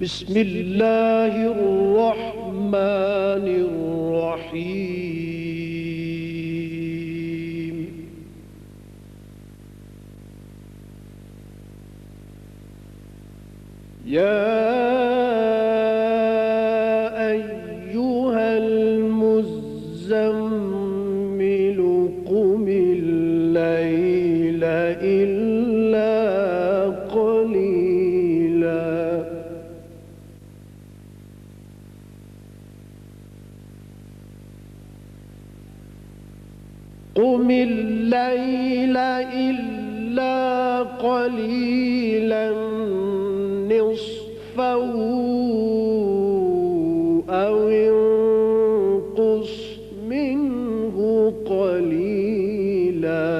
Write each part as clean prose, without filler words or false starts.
بسم الله الرحمن الرحيم. يا أيها المزمل قم الليل إلا قليلا قم الليل إلا قليلا نصفه أو انقص منه قليلا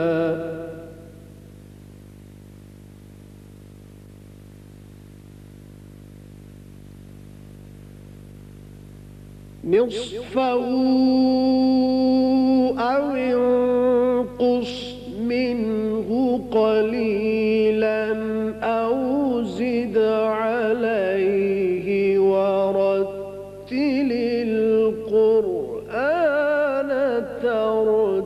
نصفه أو انقص منه قليلا أو زد عليه ورتل القرآن ترتيلا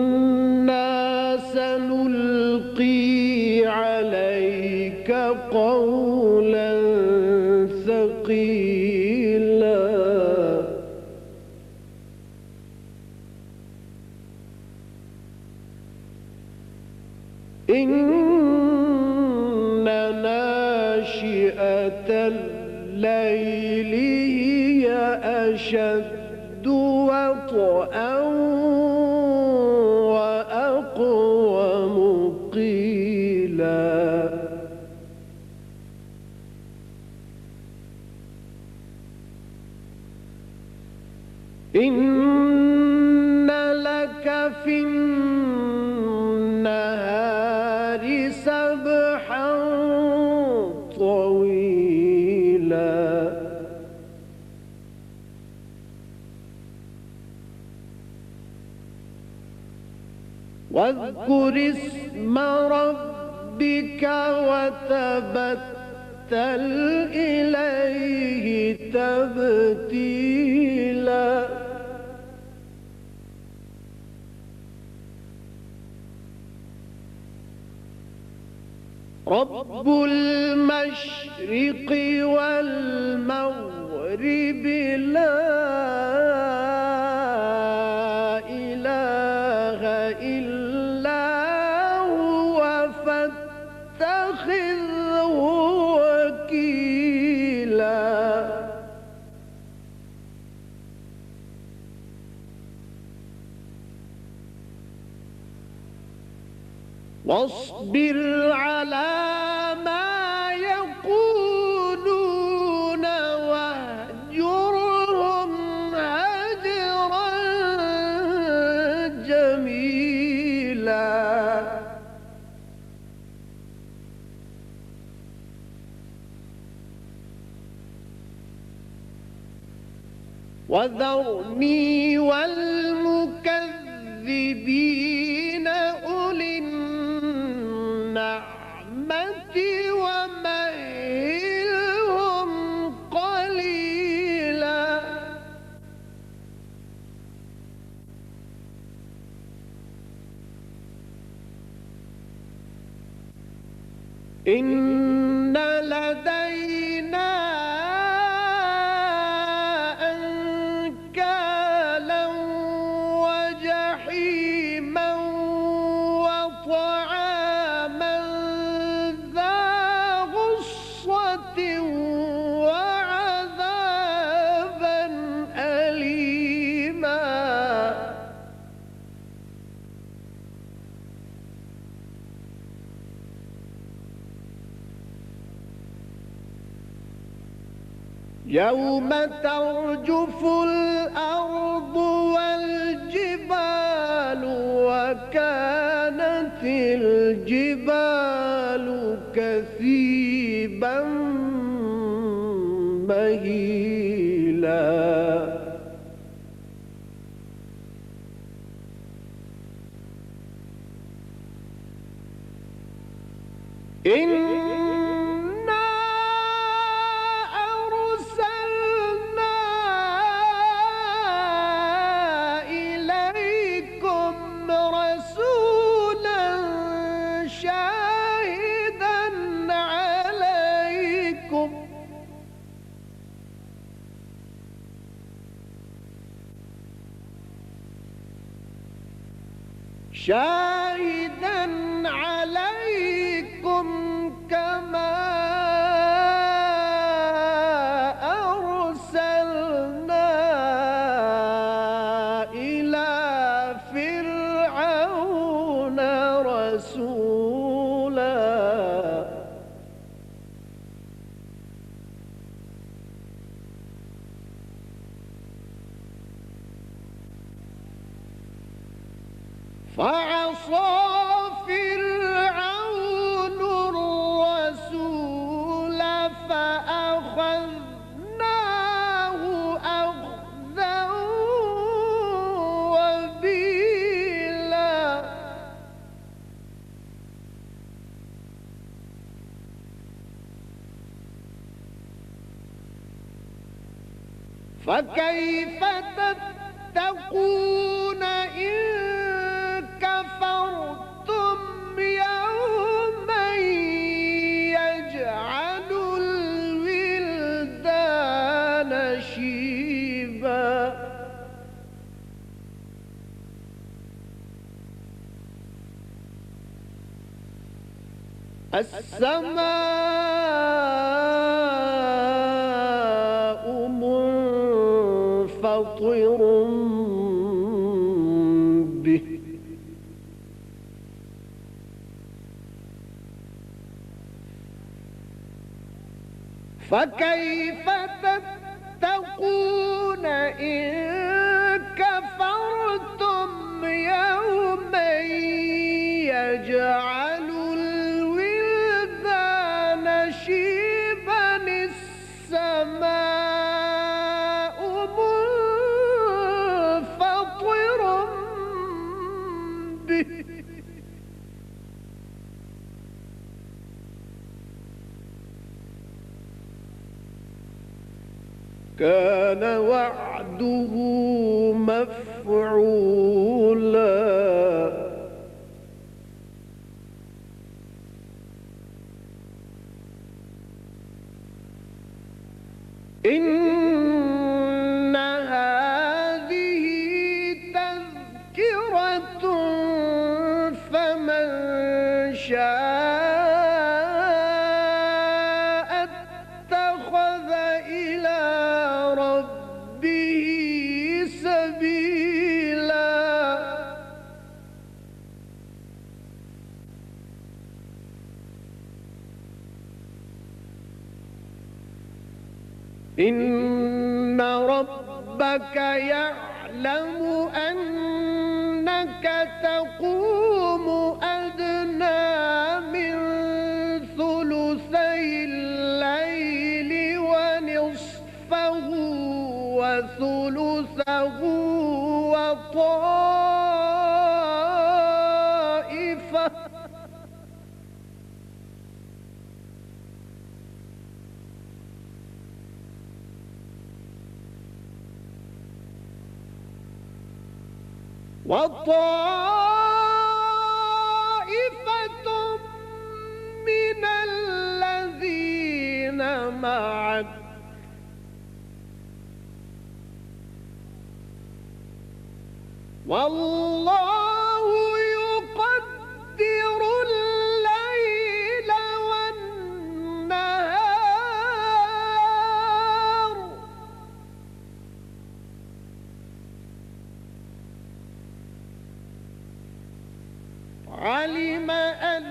إنا سنلقي عليك قولا ثقيلا إن ناشئة الليل هي أشد وطئا وأقوم قيلا إن لك في النهار سبحا طويلا واذكر اسم ربك وتبتل إليه تبتيلا رب المشرق والمغرب لا إله إلا هو فاتخذه وكيلا واصبر على ما يقولون واهجرهم هجرا جميلا وذرني والمكذبين أولي النعمة ومهلهم قليلا إن لدينا أنكالا وجحيما وطعاما ذا غصة وعذابا أليما يوم ترجف الأرض والجبال وكانت الجبال كثيبا مهيلا إنا أرسلنا إليكم رسولا شاهدا عليكم كما أرسلنا إلى فرعون رسولا فعصى فرعون الرسول فأخذناه أخذا وبيلا فكيف تتقون إن كفرتم يوما يجعل الولدان شيبا السماء منفطر به فكيف تتقون إن كفرتم يوما يجعل الولدان شيبا السماء منفطر به كان وعده مفعولا إن هذه تذكرة فمن شاء اتخذ إلى ربه سبيلا إن ربك يعلم أنك تقوم أدنى من ثلثي الليل ونصفه وثلثه وطائفة من الذين معك والله يقدر الليل والنهار علم أن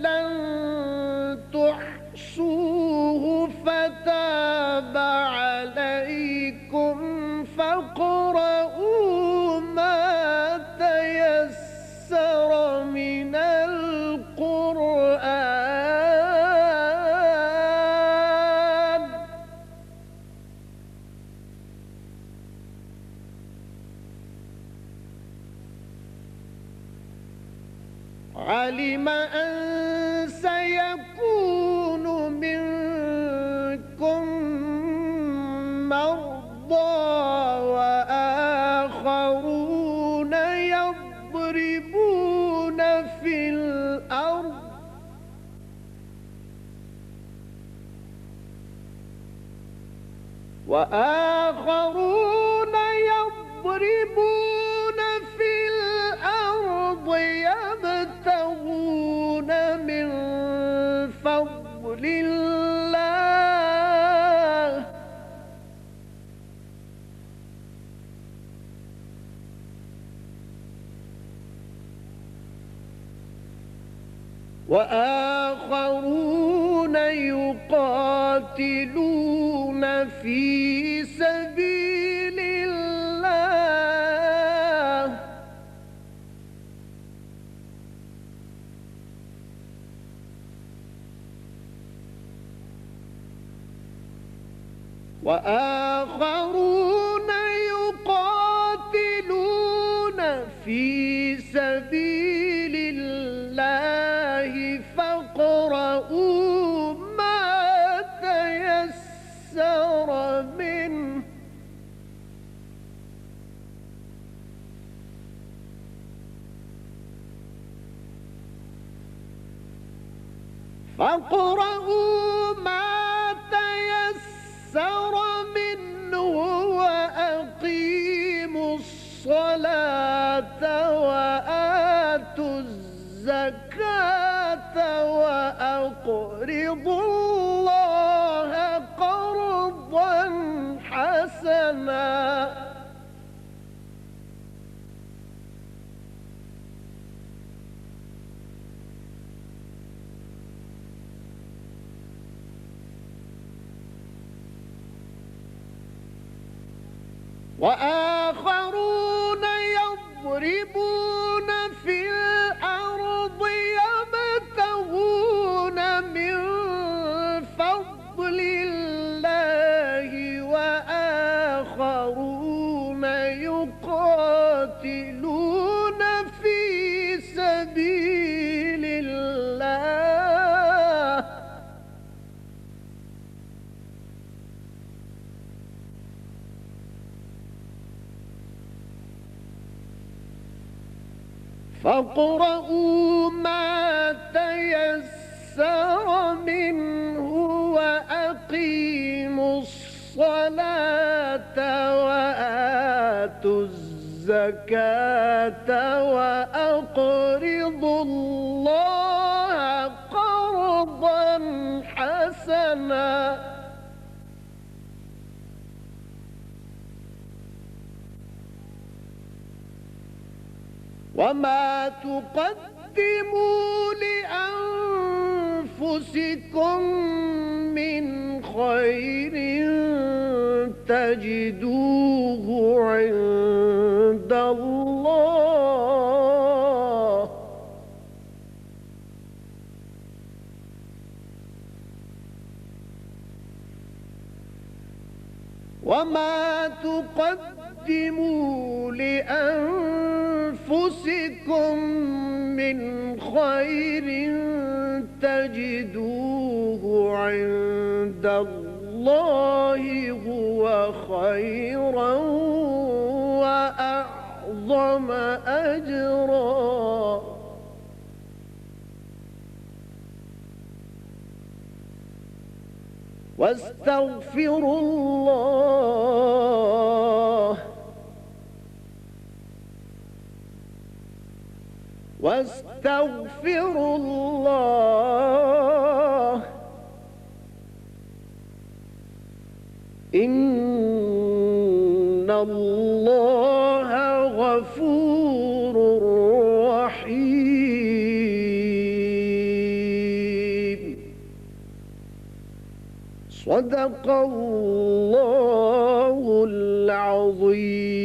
لن تحصوه فتاب عليكم فاقرؤوا ما تيسر من القرآن علم أن سيكون وآخرون يضربون في الأرض يبتغون من فضل الله وآخرون يقاتلون في سبيل الله وآخرون يقاتلون في سبيل الله فاقرؤوا ما تيسر منه وأقيموا الصلاة وآتوا الزكاة وأقرضوا الله قرضا حسنا وآخرون يضربون في الأرض يبتغون من فضل الله وآخرون يقاتلون في سبيل الله فاقرؤوا ما تيسر منه وأقيموا الصلاة وآتوا الزكاة وأقرضوا الله قرضا حسنا وما تقدموا لأنفسكم من خير تجدوه عند الله وما تقدموا لأنفسكم من خير تجدوه عند الله هو خيرا وأعظم أجرا واستغفروا الله واستغفروا الله إن الله غفور رحيم صدق الله العظيم.